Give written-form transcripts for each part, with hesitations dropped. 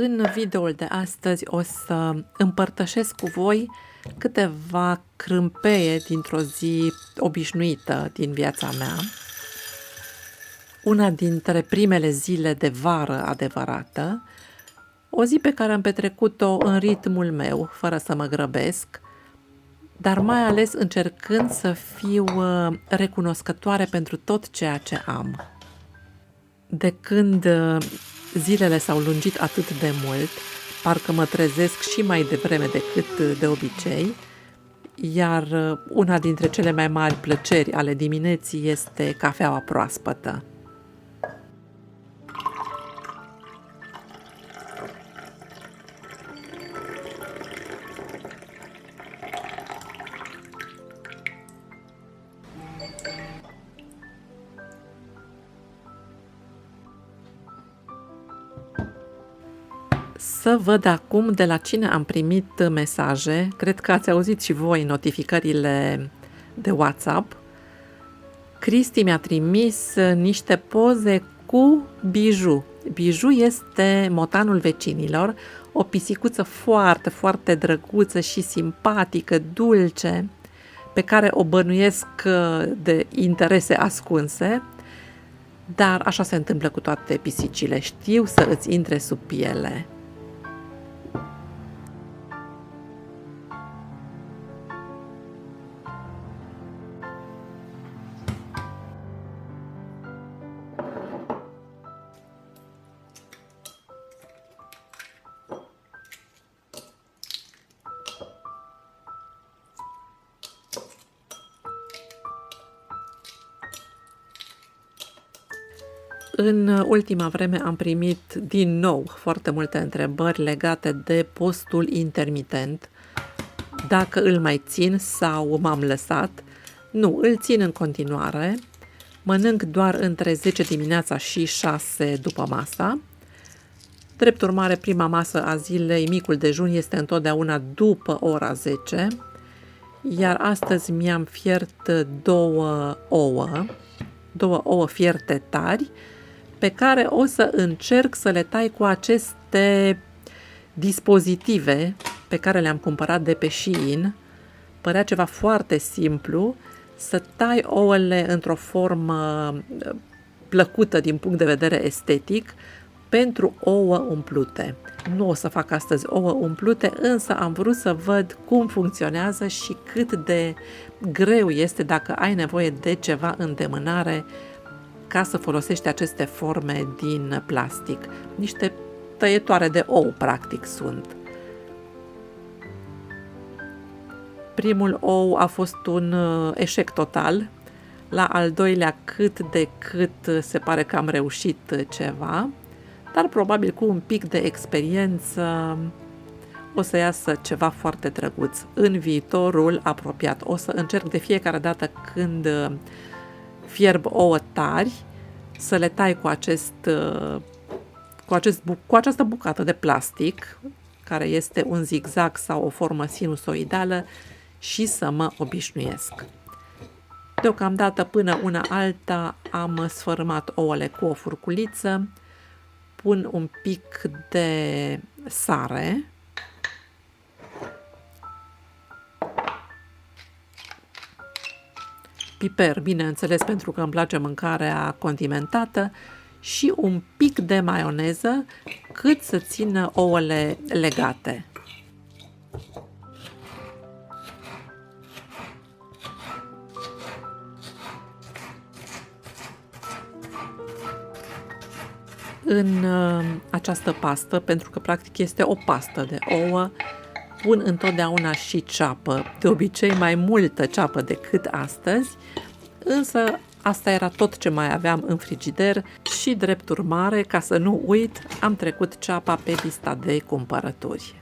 În videoul de astăzi o să împărtășesc cu voi câteva crâmpeie dintr-o zi obișnuită din viața mea. Una dintre primele zile de vară adevărată, o zi pe care am petrecut-o în ritmul meu, fără să mă grăbesc, dar mai ales încercând să fiu recunoscătoare pentru tot ceea ce am. De când zilele s-au lungit atât de mult, parcă mă trezesc și mai devreme decât de obicei, iar una dintre cele mai mari plăceri ale dimineții este cafeaua proaspătă. Să văd acum de la cine am primit mesaje. Cred că ați auzit și voi notificările de WhatsApp. Cristi mi-a trimis niște poze cu Biju. Biju este motanul vecinilor, o pisicuță foarte, foarte drăguță și simpatică, dulce, pe care o bănuiesc de interese ascunse, dar așa se întâmplă cu toate pisicile, știu să îți intre sub piele. În ultima vreme am primit din nou foarte multe întrebări legate de postul intermitent, dacă îl mai țin sau m-am lăsat. Nu, îl țin în continuare, mănânc doar între 10 dimineața și 6 după masa. Drept urmare, prima masă a zilei, micul dejun, este întotdeauna după ora 10, iar astăzi mi-am fiert două ouă fierte tari, pe care o să încerc să le tai cu aceste dispozitive pe care le-am cumpărat de pe Shein. Părea ceva foarte simplu, să tai ouăle într-o formă plăcută din punct de vedere estetic pentru ouă umplute. Nu o să fac astăzi ouă umplute, însă am vrut să văd cum funcționează și cât de greu este dacă ai nevoie de ceva îndemânare ca să folosești aceste forme din plastic. Niște tăietoare de ou, practic, sunt. Primul ou a fost un eșec total. La al doilea, cât de cât se pare că am reușit ceva, dar probabil cu un pic de experiență o să iasă ceva foarte drăguț. În viitorul apropiat o să încerc de fiecare dată când fierb ouă tari, să le tai cu această bucată de plastic, care este un zigzag sau o formă sinusoidală, și să mă obișnuiesc. Deocamdată, până una alta, am sfărâmat ouăle cu o furculiță, pun un pic de sare, piper, bineînțeles, pentru că îmi place mâncarea condimentată, și un pic de maioneză, cât să țină ouăle legate. În această pastă, pentru că practic este o pastă de ouă, pun întotdeauna și ceapă, de obicei mai multă ceapă decât astăzi, însă asta era tot ce mai aveam în frigider și, drept urmare, ca să nu uit, am trecut ceapa pe lista de cumpărături.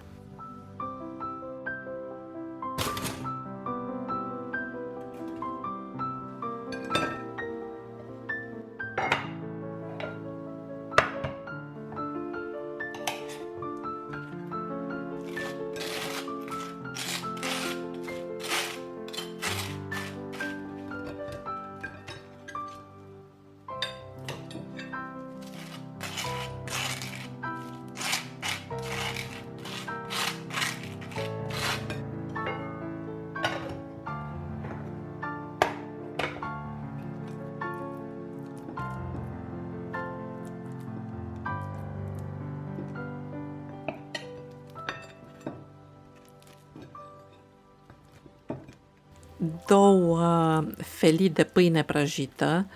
2 felii de pâine prăjită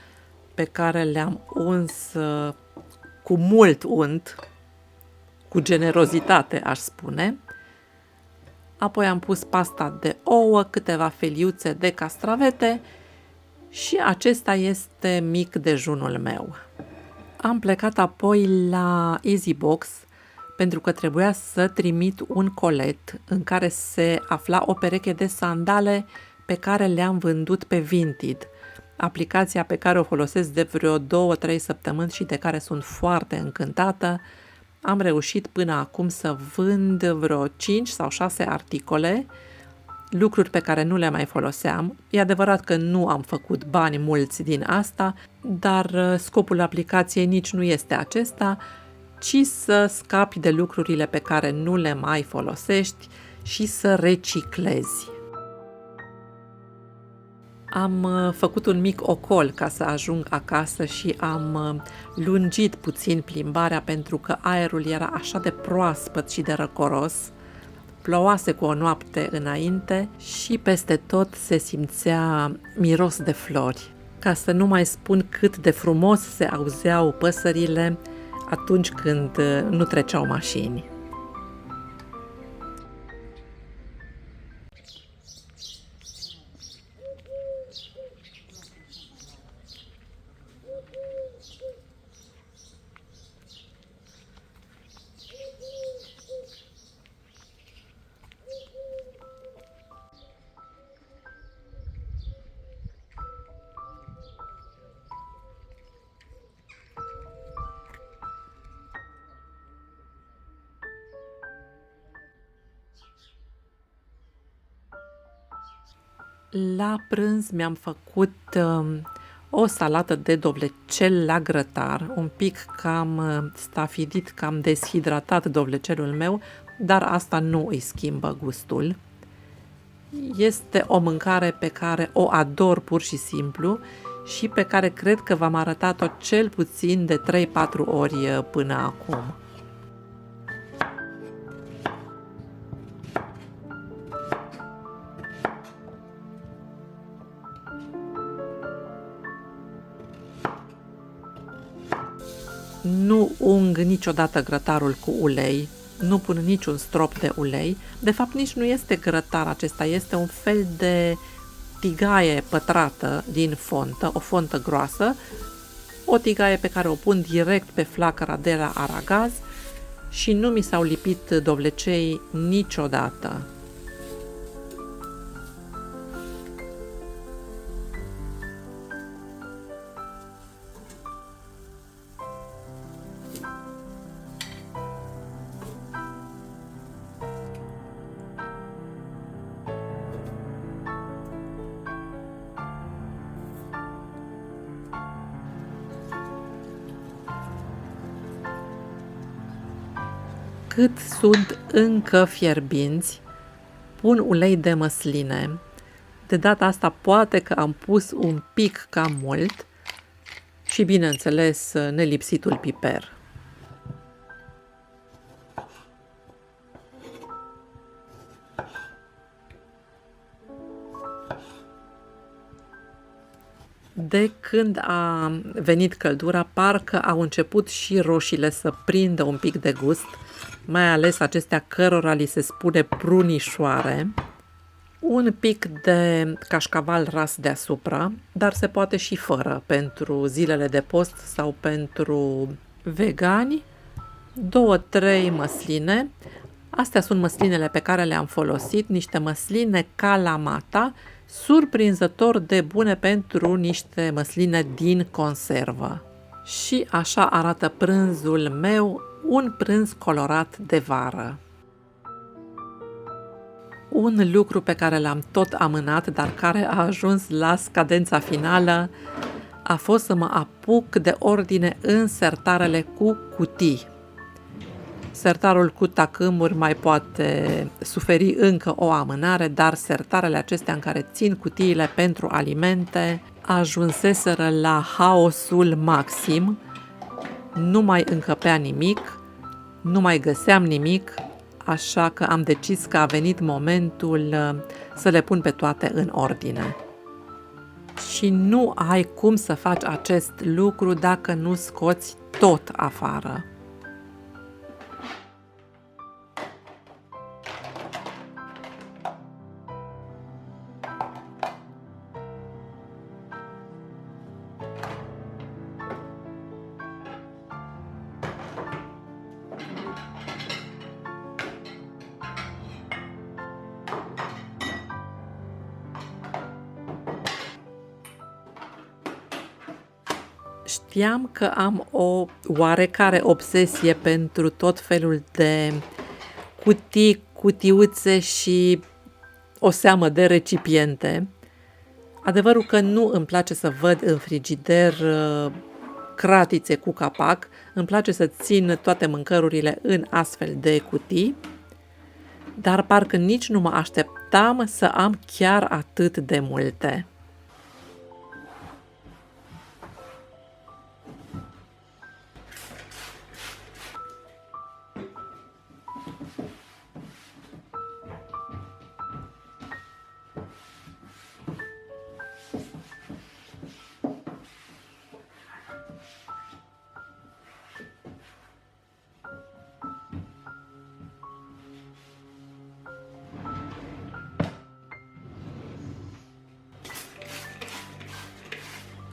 pe care le-am uns cu mult unt, cu generozitate, aș spune. Apoi am pus pasta de ouă, câteva feliuțe de castravete și acesta este mic dejunul meu. Am plecat apoi la EasyBox pentru că trebuia să trimit un colet în care se afla o pereche de sandale pe care le-am vândut pe Vinted, aplicația pe care o folosesc de vreo 2-3 săptămâni și de care sunt foarte încântată. Am reușit până acum să vând vreo 5 sau 6 articole, lucruri pe care nu le mai foloseam. E adevărat că nu am făcut bani mulți din asta, dar scopul aplicației nici nu este acesta, ci să scapi de lucrurile pe care nu le mai folosești și să reciclezi. Am făcut un mic ocol ca să ajung acasă și am lungit puțin plimbarea pentru că aerul era așa de proaspăt și de răcoros. Plouase cu o noapte înainte și peste tot se simțea miros de flori. Ca să nu mai spun cât de frumos se auzeau păsările atunci când nu treceau mașini. La prânz mi-am făcut o salată de dovlecel la grătar, un pic cam stafidit, cam deshidratat dovlecelul meu, dar asta nu îi schimbă gustul. Este o mâncare pe care o ador pur și simplu și pe care cred că v-am arătat-o cel puțin de 3-4 ori până acum. Nu ung niciodată grătarul cu ulei, nu pun niciun strop de ulei. De fapt, nici nu este grătar acesta, este un fel de tigaie pătrată din fontă, o fontă groasă, o tigaie pe care o pun direct pe flacăra de la aragaz și nu mi s-au lipit dovlecei niciodată. Cât sunt încă fierbinți, pun ulei de măsline. De data asta poate că am pus un pic cam mult și, bineînțeles, nelipsitul piper. De când a venit căldura, parcă au început și roșiile să prindă un pic de gust, mai ales acestea cărora li se spune prunișoare. Un pic de cașcaval ras deasupra, dar se poate și fără pentru zilele de post sau pentru vegani. 2-3 măsline. Astea sunt măslinele pe care le-am folosit, niște măsline Kalamata, surprinzător de bune pentru niște măsline din conservă. Și așa arată prânzul meu, un prânz colorat de vară. Un lucru pe care l-am tot amânat, dar care a ajuns la scadența finală, a fost să mă apuc de ordine în sertarele cu cutii. Sertarul cu tacâmuri mai poate suferi încă o amânare, dar sertarele acestea în care țin cutiile pentru alimente ajunseseră la haosul maxim. Nu mai încăpea nimic, nu mai găseam nimic, așa că am decis că a venit momentul să le pun pe toate în ordine. Și nu ai cum să faci acest lucru dacă nu scoți tot afară. Știam că am o oarecare obsesie pentru tot felul de cutii, cutiuțe și o seamă de recipiente. Adevărul că nu îmi place să văd în frigider cratițe cu capac, îmi place să țin toate mâncărurile în astfel de cutii, dar parcă nici nu mă așteptam să am chiar atât de multe.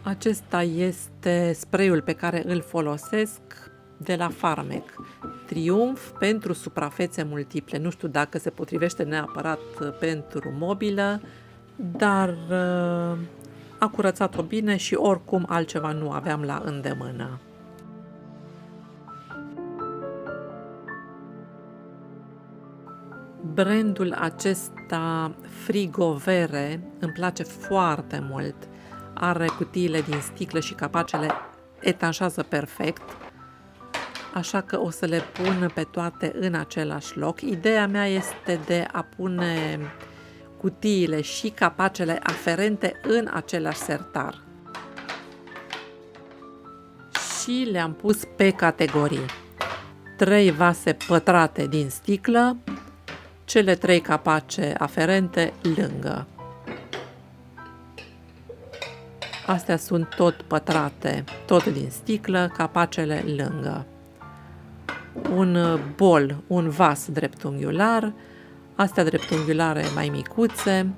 Acesta este spray-ul pe care îl folosesc de la Farmec. Triumf pentru suprafețe multiple. Nu știu dacă se potrivește neapărat pentru mobilă, dar a curățat-o bine și oricum altceva nu aveam la îndemână. Brandul acesta Frigovere îmi place foarte mult. Are cutiile din sticlă și capacele etanșează perfect, așa că o să le pun pe toate în același loc. Ideea mea este de a pune cutiile și capacele aferente în același sertar. Și le-am pus pe categorii. 3 vase pătrate din sticlă, cele 3 capace aferente lângă. Astea sunt tot pătrate, tot din sticlă, capacele lângă. Un bol, un vas dreptunghiular, astea dreptunghiulare mai micuțe,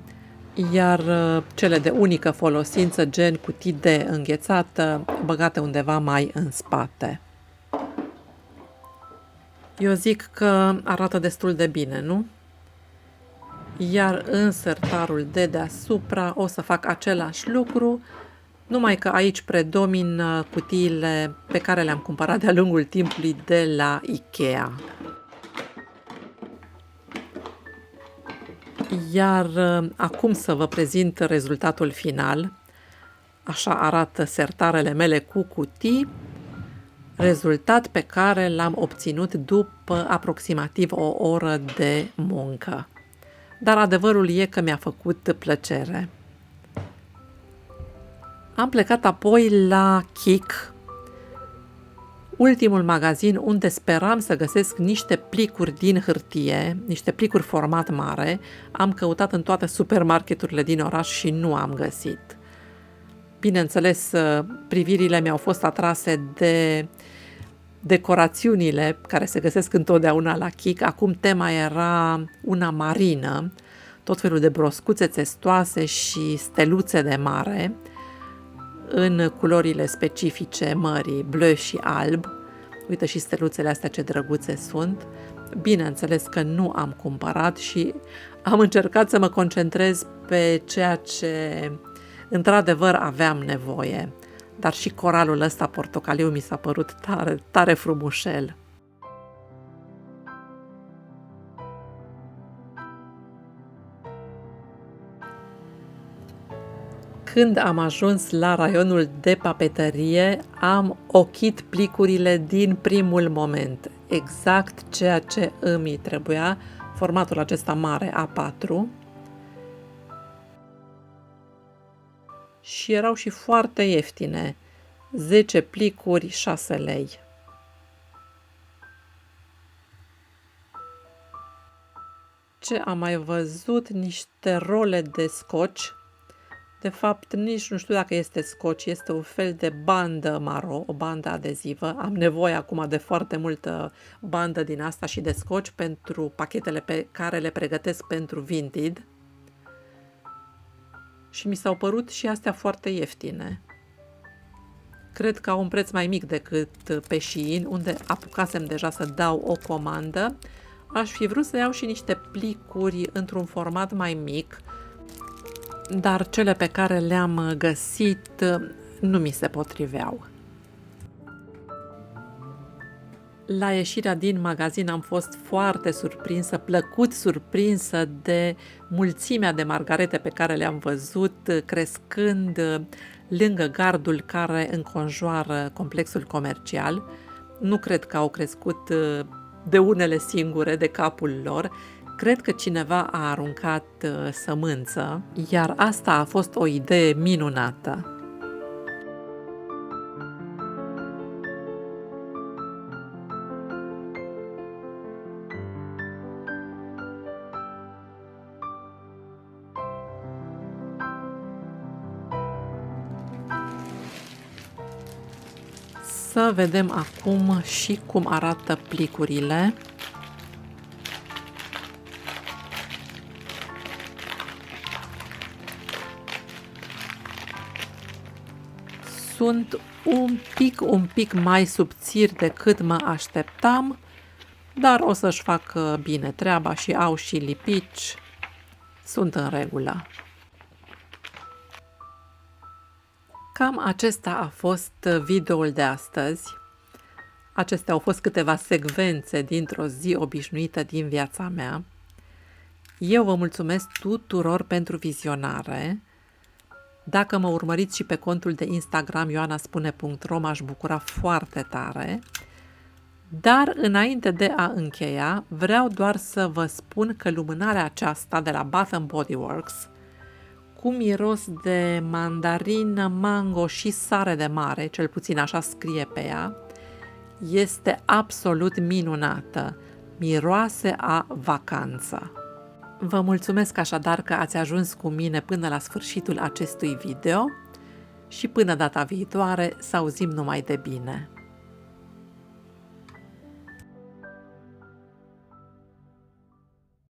iar cele de unică folosință, gen cutii de înghețată, băgate undeva mai în spate. Eu zic că arată destul de bine, nu? Iar în sertarul de deasupra o să fac același lucru, numai că aici predomină cutiile pe care le-am cumpărat de-a lungul timpului de la Ikea. Iar acum să vă prezint rezultatul final. Așa arată sertarele mele cu cutii, rezultat pe care l-am obținut după aproximativ o oră de muncă. Dar adevărul e că mi-a făcut plăcere. Am plecat apoi la Kik, ultimul magazin unde speram să găsesc niște plicuri din hârtie, niște plicuri format mare. Am căutat în toate supermarketurile din oraș și nu am găsit. Bineînțeles, privirile mi-au fost atrase de decorațiunile care se găsesc întotdeauna la Kik. Acum tema era una marină, tot felul de broscuțe țestoase și steluțe de mare, în culorile specifice mării, bleu și alb. Uite și steluțele astea ce drăguțe sunt. Bineînțeles că nu am cumpărat și am încercat să mă concentrez pe ceea ce într-adevăr aveam nevoie. Dar și coralul ăsta portocaliu mi s-a părut tare, tare frumușel. Când am ajuns la raionul de papeterie, am ochit plicurile din primul moment. Exact ceea ce îmi trebuia, formatul acesta mare A4. Și erau și foarte ieftine. 10 plicuri, 6 lei. Ce am mai văzut? Niște role de scoci. De fapt, nici nu știu dacă este scoci, este un fel de bandă maro, o bandă adezivă. Am nevoie acum de foarte multă bandă din asta și de scoci pentru pachetele pe care le pregătesc pentru Vinted. Și mi s-au părut și astea foarte ieftine. Cred că au un preț mai mic decât pe Shein, unde apucasem deja să dau o comandă. Aș fi vrut să iau și niște plicuri într-un format mai mic, dar cele pe care le-am găsit nu mi se potriveau. La ieșirea din magazin am fost foarte surprinsă, plăcut surprinsă de mulțimea de margarete pe care le-am văzut crescând lângă gardul care înconjoară complexul comercial. Nu cred că au crescut de unele singure, de capul lor. Cred că cineva a aruncat sămânță, iar asta a fost o idee minunată. Să vedem acum și cum arată plicurile. Sunt un pic mai subțiri decât mă așteptam, dar o să-și facă bine treaba și au și lipici. Sunt în regulă. Cam acesta a fost videoul de astăzi. Acestea au fost câteva secvențe dintr-o zi obișnuită din viața mea. Eu vă mulțumesc tuturor pentru vizionare. Dacă mă urmăriți și pe contul de Instagram ioanaspune.ro, m-aș bucura foarte tare. Dar înainte de a încheia, vreau doar să vă spun că lumânarea aceasta de la Bath & Body Works, cu miros de mandarină, mango și sare de mare, cel puțin așa scrie pe ea, este absolut minunată. Miroase a vacanță. Vă mulțumesc așadar că ați ajuns cu mine până la sfârșitul acestui video și până data viitoare să auzim numai de bine.